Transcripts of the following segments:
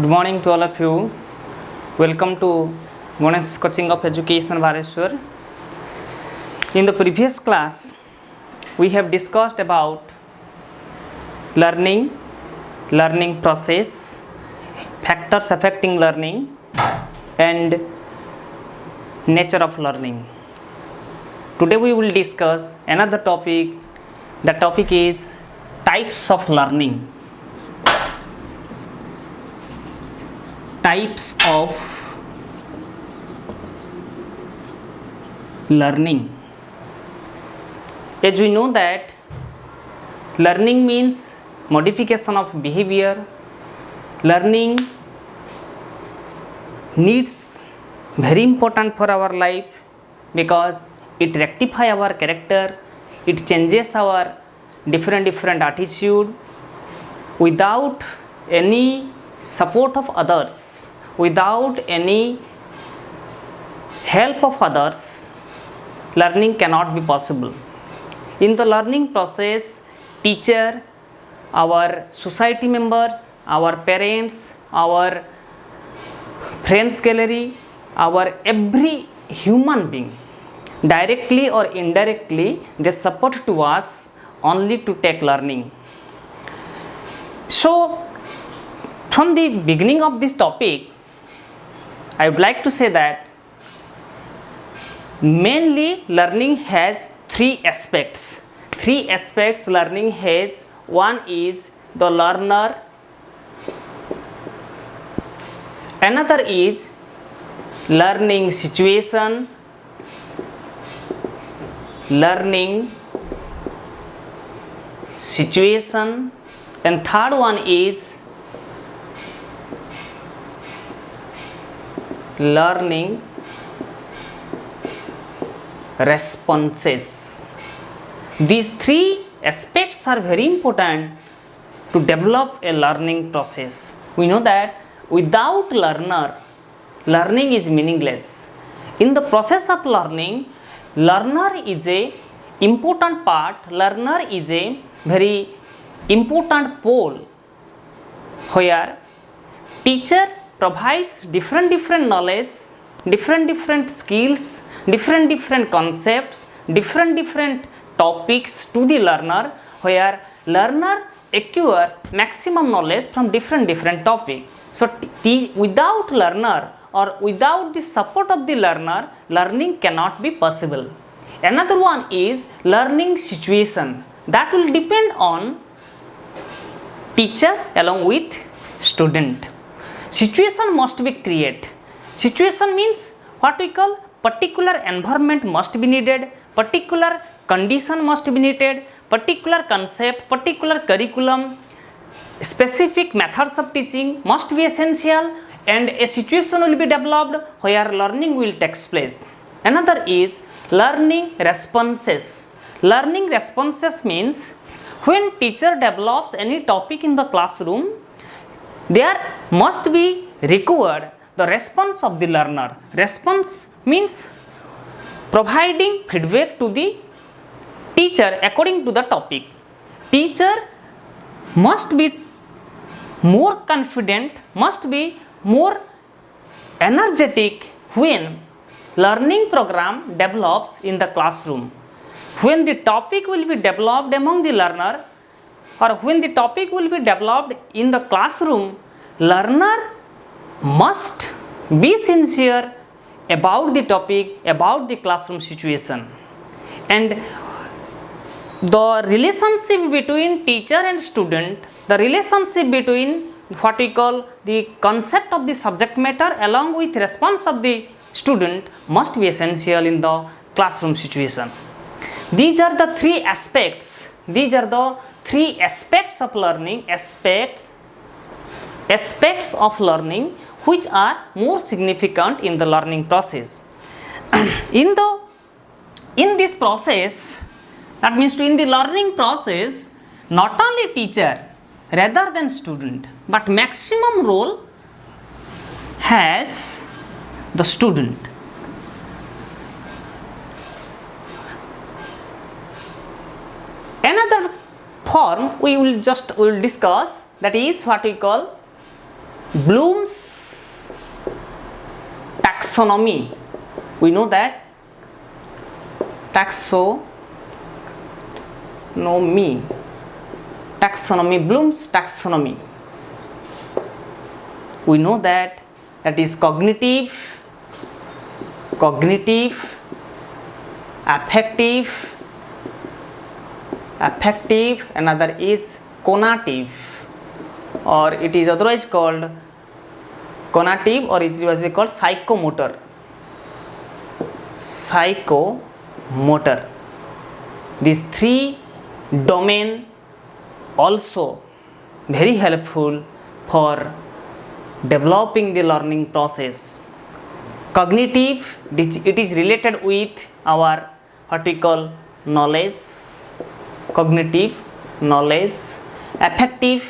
Good morning to all of you. Welcome to Ganesh Coaching of Education Bhareshwar. In the previous class, we have discussed about learning process, factors affecting learning, and nature of learning. Today we will discuss another topic. The topic is types of learning. Types of learning. As we know that learning means modification of behavior. Learning needs very important for our life because it rectify our character, it changes our different attitude. Without any support of others, without any help of others, learning cannot be possible. In the learning process, teacher, our society members, our parents, our friends gallery, our every human being, directly or indirectly, they support to us only to take learning. So from the beginning of this topic, I would like to say that mainly learning has three aspects. Three aspects learning has. One is the learner, another is learning situation, and third one is learning responses. These three aspects are very important to develop a learning process. We know that without learner, learning is meaningless. In the process of learning, learner is a important part. Learner is a very important pole where teacher provides different knowledge, different skills, different concepts, different topics to the learner, where learner acquires maximum knowledge from different topic. So without learner or without the support of the learner, learning cannot be possible. Another one is learning situation. That will depend on teacher along with student. Situation must be created. Situation means what we call particular environment must be needed, particular condition must be needed, particular concept, particular curriculum, specific methods of teaching must be essential, and a situation will be developed where learning will take place. Another is learning responses. Learning responses means when teacher develops any topic in the classroom, there must be required the response of the learner. Response means providing feedback to the teacher according to the topic. Teacher must be more confident, must be more energetic when learning program develops in the classroom. When the topic will be developed among the learner, or when the topic will be developed in the classroom, learner must be sincere about the topic, about the classroom situation. And the relationship between teacher and student, the relationship between what we call the concept of the subject matter along with response of the student must be essential in the classroom situation. These are the three aspects. These are the three aspects of learning, aspects of learning which are more significant in the learning process. in this process, that means in the learning process, not only teacher rather than student, but maximum role has the student. Another form we will discuss, that is what we call Bloom's taxonomy. We know that taxonomy, Bloom's taxonomy. We know that is cognitive, affective, another is conative, or it is otherwise called conative, or it was called psychomotor. These three domain also very helpful for developing the learning process. Cognitive, it is related with our what we call knowledge, cognitive knowledge. Affective,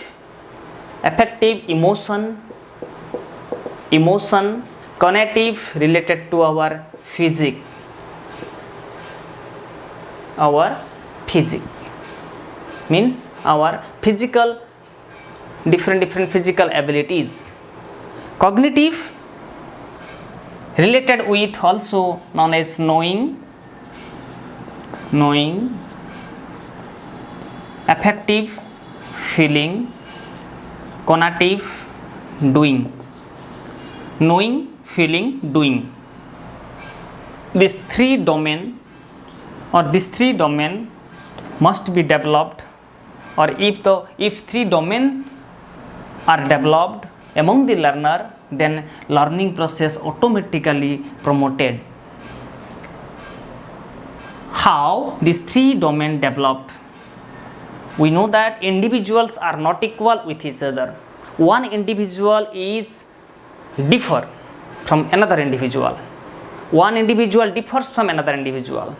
emotion. Conative, related to our physics, means our physical, different physical abilities. Cognitive, related with also known as knowing. Affective, feeling. Conative, doing. Knowing, feeling, doing. These three domain must be developed, or if three domain are developed among the learner, then learning process automatically promoted. How these three domain developed? We know that individuals are not equal with each other. One individual is differ from another individual. One individual differs from another individual,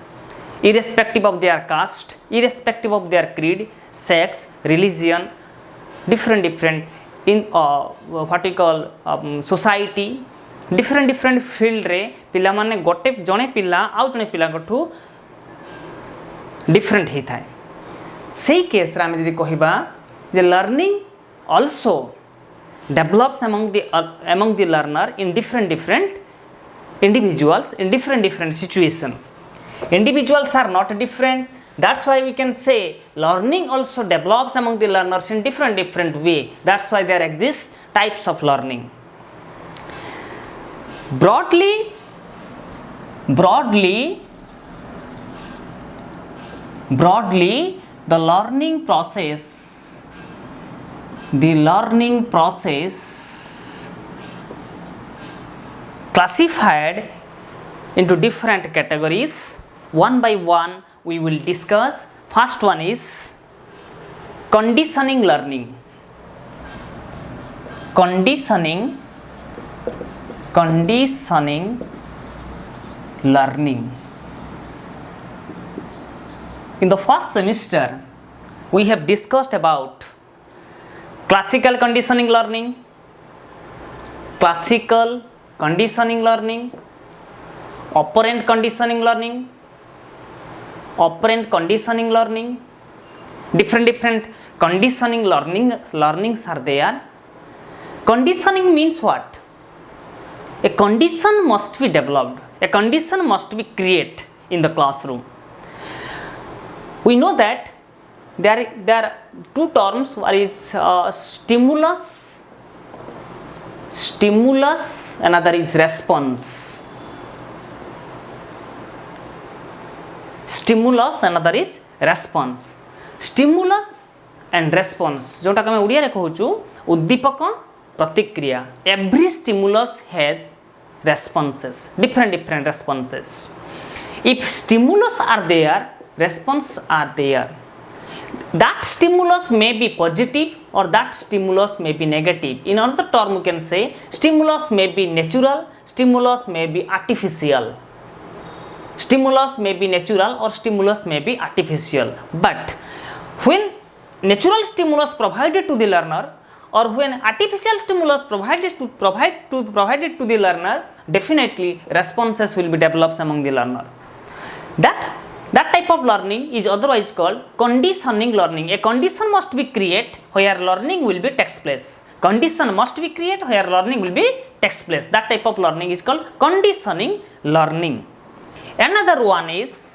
irrespective of their caste, irrespective of their creed, sex, religion, different in what we call society, different field रे पिला माने गोटे जने पिला आउ जने पिला गठू different ही थाए. सही केस रे आमे जदि कहिबा जे learning also develops among the learner in different individuals in different situation. Individuals are not different, that's why we can say learning also develops among the learners in different way. That's why there exist types of learning. Broadly the learning process classified into different categories. One by one we will discuss. First one is conditioning learning. Conditioning learning. In the first semester we have discussed about classical conditioning learning, operant conditioning learning, different conditioning learnings are there. Conditioning means what? A condition must be developed, a condition must be created in the classroom. We know that there are two terms. One is stimulus, another is response. Stimulus, another is response. Stimulus and response, जोटा कमे उड़िया रे कहूचु उद्दीपक प्रतिक्रिया. Every stimulus has responses, different responses. If stimulus are there, response are there. That stimulus may be positive or that stimulus may be negative. In another term, you can say stimulus may be natural, stimulus may be artificial. Stimulus may be natural or stimulus may be artificial. But when natural stimulus provided to the learner or when artificial stimulus provided to the learner, definitely responses will be developed among the learner. That type of learning is otherwise called conditioning learning. A condition must be created where learning will be takes place. condition must be created where learning will be takes place. That type of learning is called conditioning learning. Another one is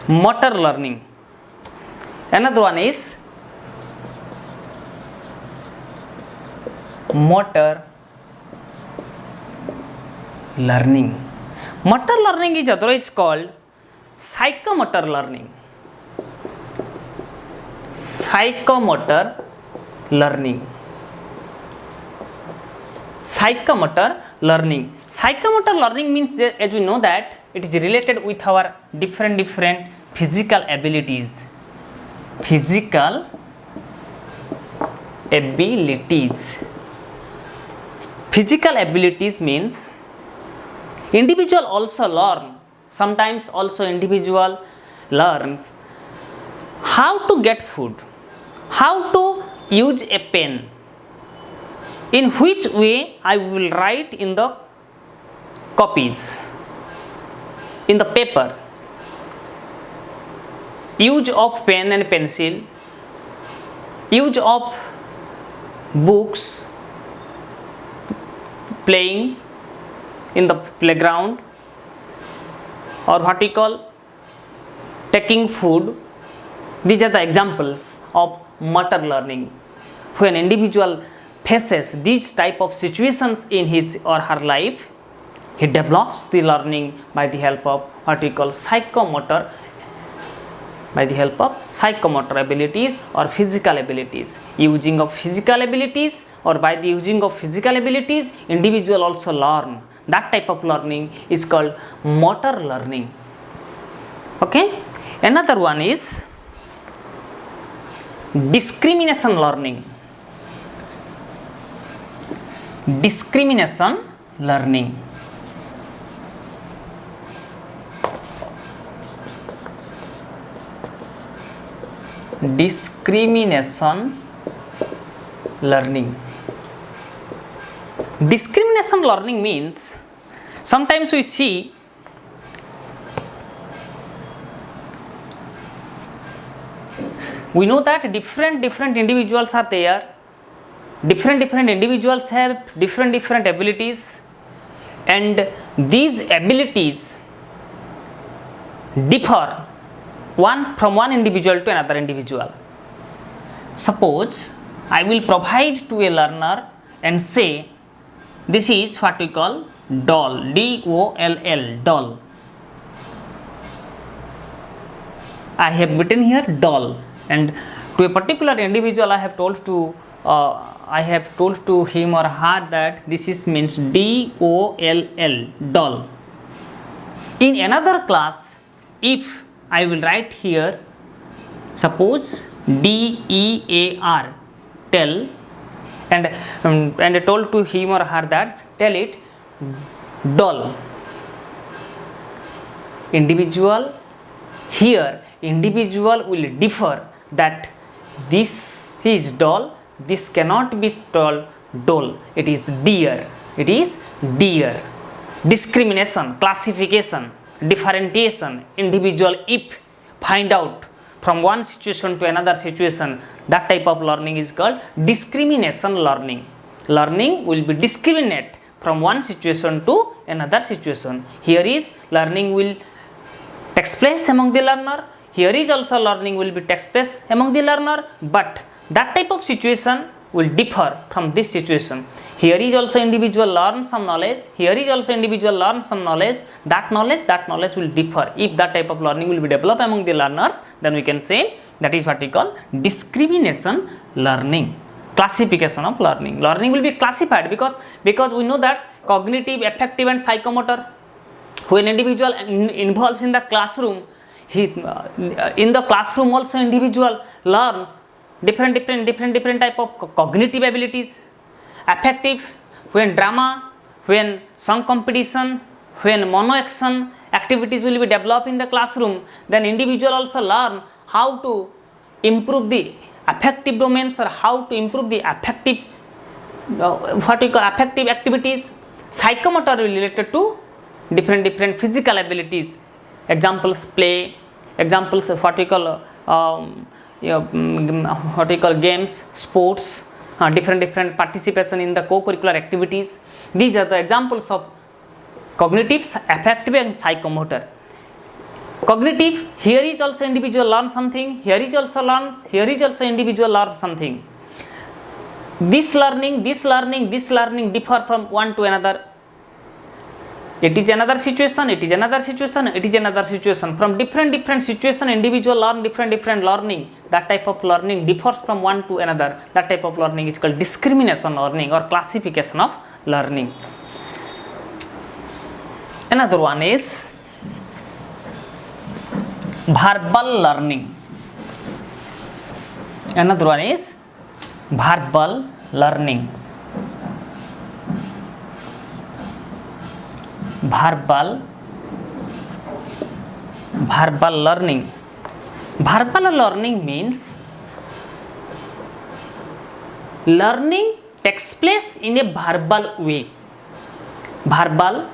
motor learning. Another one is motor learning. Motor learning is otherwise called psychomotor learning. Psychomotor learning. Psychomotor learning. Psychomotor learning means, as we know, that it is related with our different physical abilities. Physical abilities. Physical abilities means individual also learn. Sometimes also individual learns how to get food, how to use a pen, in which way I will write in the copies, in the paper, use of pen and pencil, use of books, playing in the playground, or what we call taking food. These are the examples of motor learning. When individual faces these type of situations in his or her life, he develops the learning by the help of what we call psychomotor, by the help of psychomotor abilities or physical abilities. Using of physical abilities, or by the using of physical abilities, individual also learn. That type of learning is called motor learning. Okay. Another one is discrimination learning. Discrimination learning. Discrimination learning. Discrimination learning means, sometimes we see we know that different individuals are there. Different individuals have different abilities, and these abilities differ from one individual to another individual. Suppose I will provide to a learner and say, this is what we call doll, D-O-L-L, doll. I have written here doll, and to a particular individual I have told to him or her that this is means D-O-L-L, doll. In another class, if I will write here, suppose D-E-A-R, tell, and I told to him or her that tell it doll. Individual, here individual will differ that this is doll, this cannot be told doll, it is deer, it is deer. Discrimination, classification, differentiation, individual if find out from one situation to another situation, that type of learning is called discrimination learning. Learning will be discriminate from one situation to another situation. Here is learning will takes place among the learner, here is also learning will be takes place among the learner, but that type of situation will differ from this situation. Here is also individual learn some knowledge, here is also individual learn some knowledge, that knowledge will differ. If that type of learning will be developed among the learners, then we can say that is what we call discrimination learning. Classification of learning. Learning will be classified because we know that cognitive, affective and psychomotor, when individual involves in the classroom, in the classroom also individual learns different type of cognitive abilities. Affective, when drama, when song competition, when mono action activities will be developed in the classroom, then individual also learn how to improve the affective domains or how to improve the affective what we call affective activities. Psychomotor will related to different physical abilities. Examples play, examples of what we call what we call games, sports, different participation in the co-curricular activities. These are the examples of cognitive, affective and psychomotor. Cognitive, here is also individual learn something, here is also individual learn something. This learning differ from one to another. It is another situation, it is another situation, it is another situation. From different situation, individual learn different learning. That type of learning differs from one to another. That type of learning is called discrimination learning or classification of learning. Another one is verbal learning. Another one is verbal learning. Verbal learning. Verbal learning means learning takes place in a verbal way. Verbal,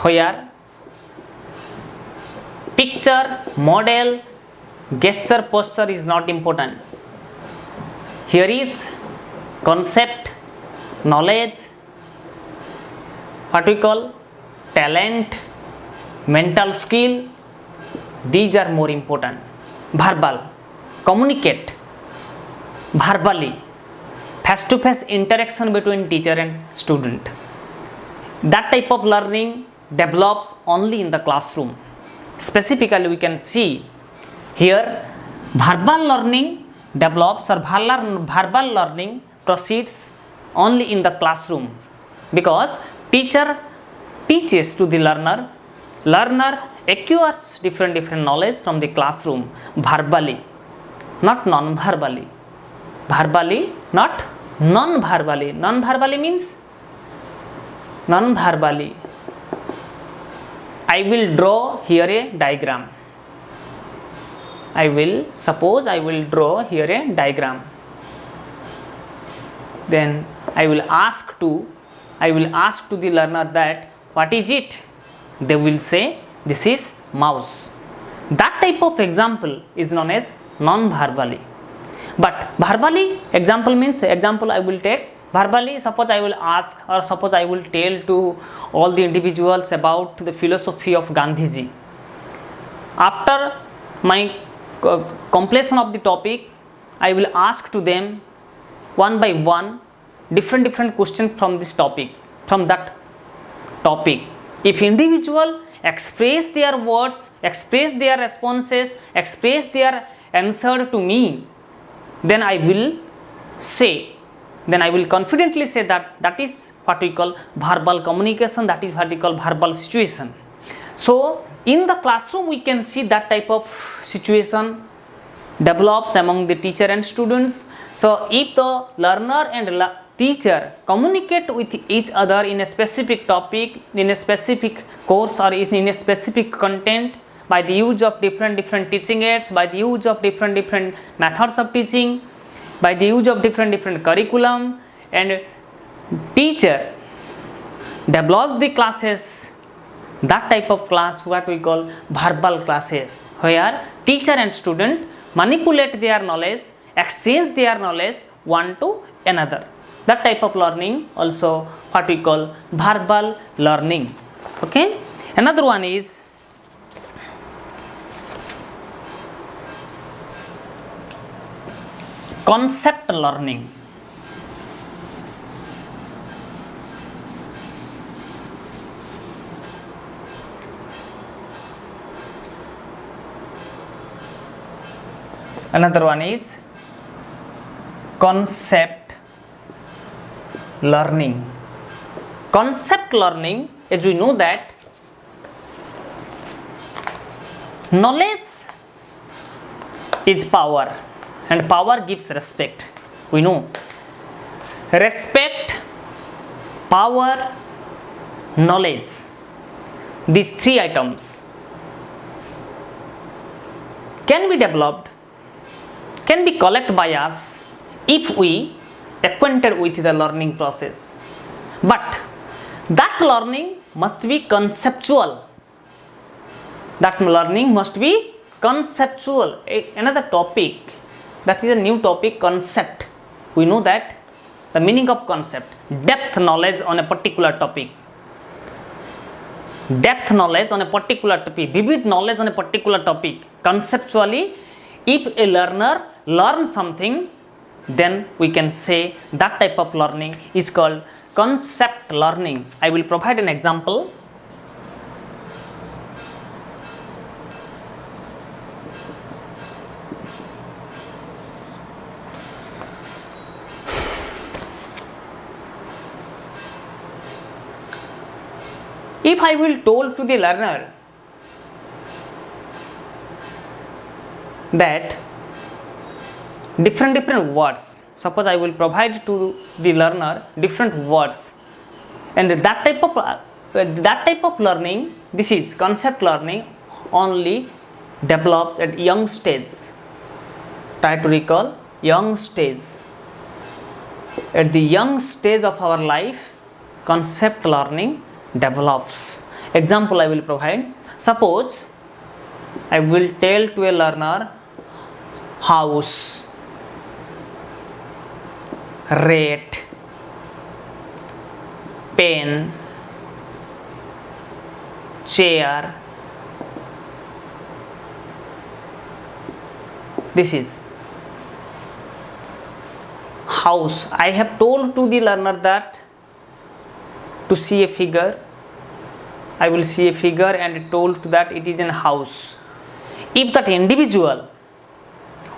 where picture, model, gesture, posture is not important. Here is concept, knowledge, what we call talent, mental skill, these are more important. Verbal, communicate verbally, face to face interaction between teacher and student. That type of learning develops only in the classroom. Specifically, we can see here verbal learning develops or verbal learning proceeds only in the classroom, because teacher teaches to the learner, learner acquires different knowledge from the classroom verbally, not non-verbally. Verbally, not non-verbally. Non-verbally means non-verbally. I will draw here a diagram. Suppose I will draw here a diagram. Then I will ask to the learner that what is it? They will say this is mouse. That type of example is known as non-verbally. But verbally, example means, example I will take verbally. Suppose I will ask, or suppose I will tell to all the individuals about the philosophy of Gandhiji. After my completion of the topic, I will ask to them one by one different questions from this topic, from that topic. If individual express their words, express their responses, express their answer to me, then I will confidently say that that is what we call verbal communication, that is what we call verbal situation. So in the classroom we can see that type of situation develops among the teacher and students. So if the learner and teacher communicate with each other in a specific topic, in a specific course, or in a specific content, by the use of different teaching aids, by the use of different methods of teaching, by the use of different curriculum, and teacher develops the classes, that type of class what we call verbal classes, where teacher and student manipulate their knowledge, exchange their knowledge one to another. That type of learning also what we call verbal learning. Okay. Another one is concept learning. Another one is concept learning. Concept learning, as we know that knowledge is power, and power gives respect. We know respect, power, knowledge, these three items can be developed, can be collected by us if we acquainted with the learning process. But that learning must be conceptual. That learning must be conceptual. Another topic, that is a new topic, concept. We know that the meaning of concept, depth knowledge on a particular topic. Depth knowledge on a particular topic, vivid knowledge on a particular topic. Conceptually, if a learner learns something, then we can say that type of learning is called concept learning. I will provide an example. If I will told to the learner that different words, suppose I will provide to the learner different words, and that type of learning, this is concept learning, only develops at young stage. Try to recall young stage. At the young stage of our life, concept learning develops. Example I will provide. Suppose I will tell to a learner house, rate, pen, chair. This is house. I have told to the learner that to see a figure, I will see a figure and told to that it is a house. If that individual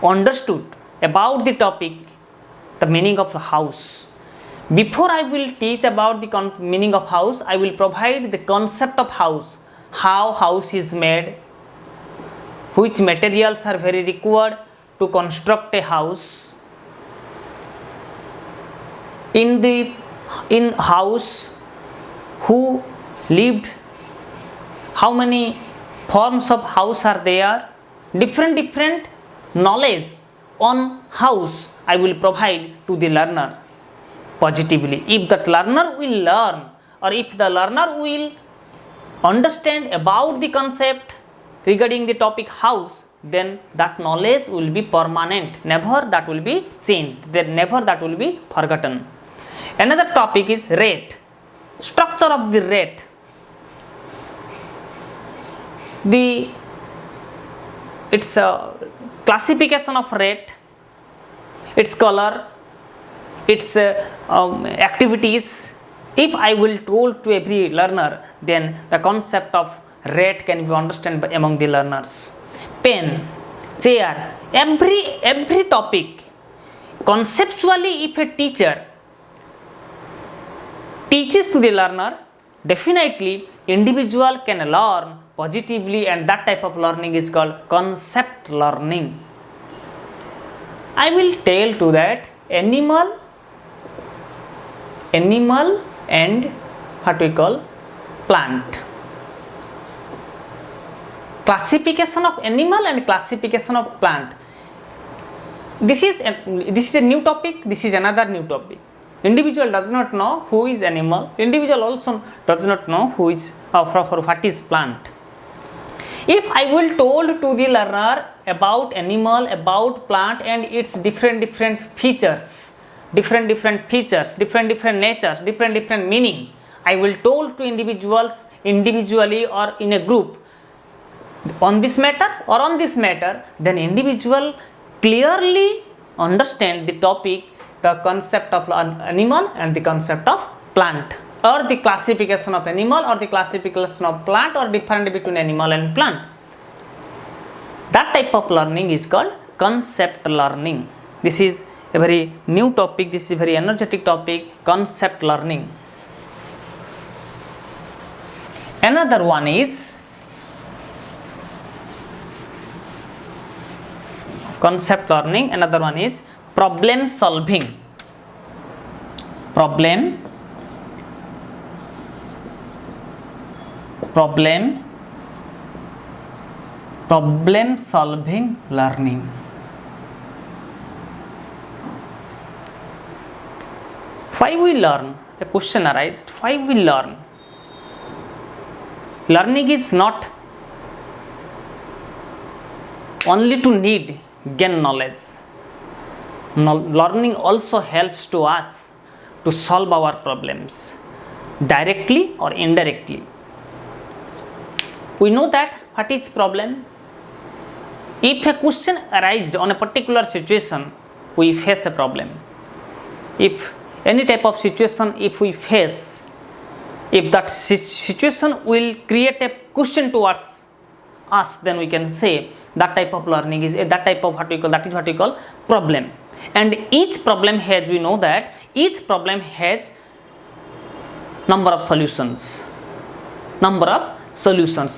understood about the topic, the meaning of house, before I will teach about the meaning of house, I will provide the concept of house, how house is made, which materials are very required to construct a house. In house, who lived, how many forms of house are there, different knowledge on house I will provide to the learner positively. If that learner will learn, or if the learner will understand about the concept regarding the topic house, then that knowledge will be permanent, never that will be changed, then never that will be forgotten. Another topic is rate, structure of the rate. Its classification of rate, its color, its activities. If I will told to every learner, then the concept of rate can be understood by among the learners. Pen, chair, every topic. Conceptually, if a teacher teaches to the learner, definitely individual can learn positively, and that type of learning is called concept learning. I will tell to that animal and what we call plant. Classification of animal and classification of plant. This is a new topic, this is another new topic. Individual does not know who is animal, individual also does not know who is what is plant. If I will told to the learner about animal, about plant and its different features, different natures, different meaning, I will told to individuals individually or in a group on this matter or on this matter, then individual clearly understand the topic, the concept of animal and the concept of plant, or the classification of animal or the classification of plant, or difference between animal and plant. That type of learning is called concept learning. This is a very new topic, this is a very energetic topic, concept learning. Another one is concept learning, another one is problem solving. Problem solving learning. Why we learn? A question arises. Why we learn? Learning is not only to need gain knowledge. Learning also helps to us to solve our problems directly or indirectly. We know that what is problem. If a question arises on a particular situation, we face a problem. If any type of situation if we face, if that situation will create a question towards us, then we can say that type of learning is that type of what we call problem. And each problem has, we know that each problem has number of solutions.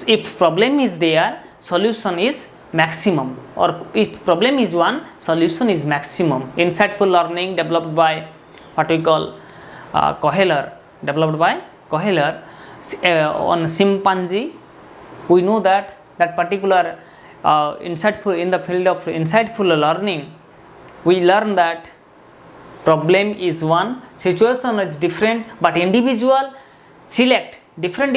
If problem is there, solution is maximum, or if problem is one, solution is maximum. Insightful learning developed by what we call Kohler, on chimpanzee. We know that particular insightful, in the field of insightful learning, we learn that problem is one, situation is different, but individual select different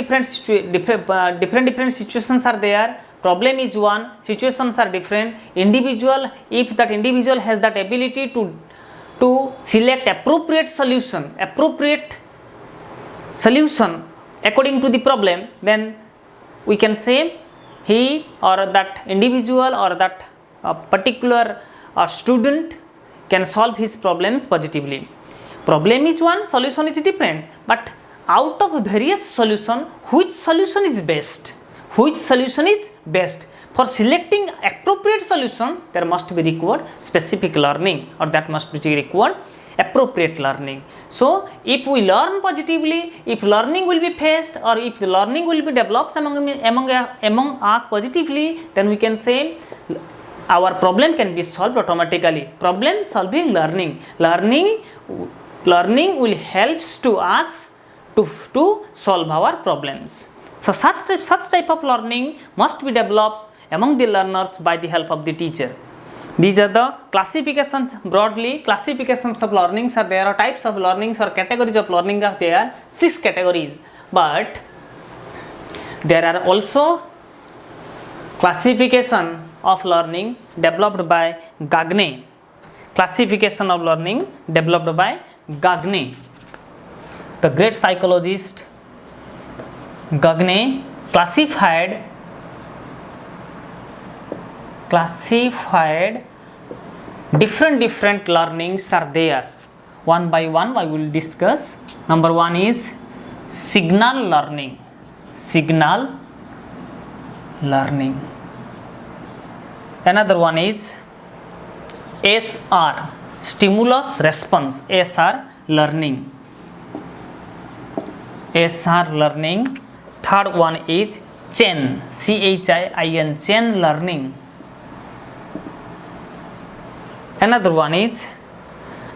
situations are there. Problem is one, situations are different. Individual, if that individual has that ability to select appropriate solution according to the problem, then we can say he or that individual or that particular student can solve his problems positively. Problem is one, solution is different, but out of various solution, which solution is best? For selecting appropriate solution, there must be required specific learning, or that must be required appropriate learning. So if we learn positively, if learning will be faced, or if the learning will be developed among us positively, then we can say our problem can be solved automatically. Problem solving learning will helps to us to solve our problems. So such type of learning must be developed among the learners by the help of the teacher. These are the classifications, broadly classifications of learnings are there, or types of learnings or categories of learning are there, 6 categories. But there are also classification of learning developed by Gagne. The great psychologist Gagne classified different learnings are there. One by one I will discuss. Number one is signal learning. Another one is SR, stimulus response, SR learning. Third one is chain, CHIN, chain learning. Another one is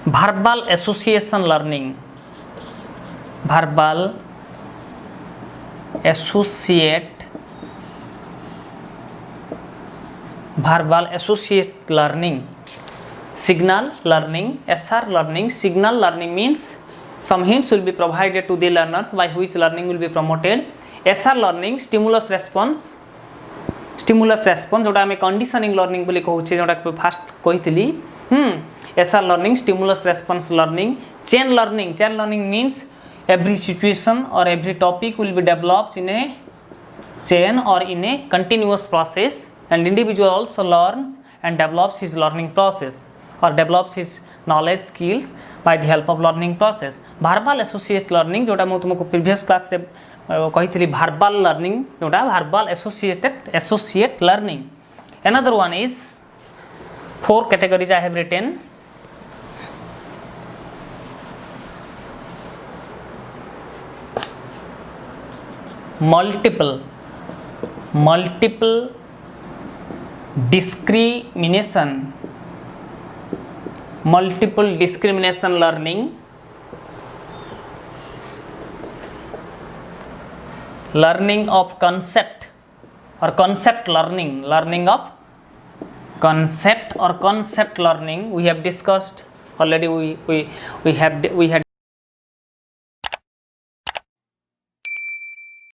verbal association learning. Verbal associate learning. Signal learning, SR learning. Signal learning means some hints will be provided to the learners by which learning will be promoted. SR learning, stimulus response जोटा आम conditioning learning बोली कहूचे, जोटा fast कही SR learning, stimulus response learning. Chain learning means every situation or every topic will be developed in a chain or in a continuous process, and individual also learns and develops his learning process or develops his knowledge skills by the help of learning process. Verbal associate learning जोटा मैं तुमको previous class रे कही verbal learning, जोटा verbal associate learning. Another one is 4 categories I have written. Multiple discrimination learning, learning of concept or concept learning, concept learning we have discussed already. We had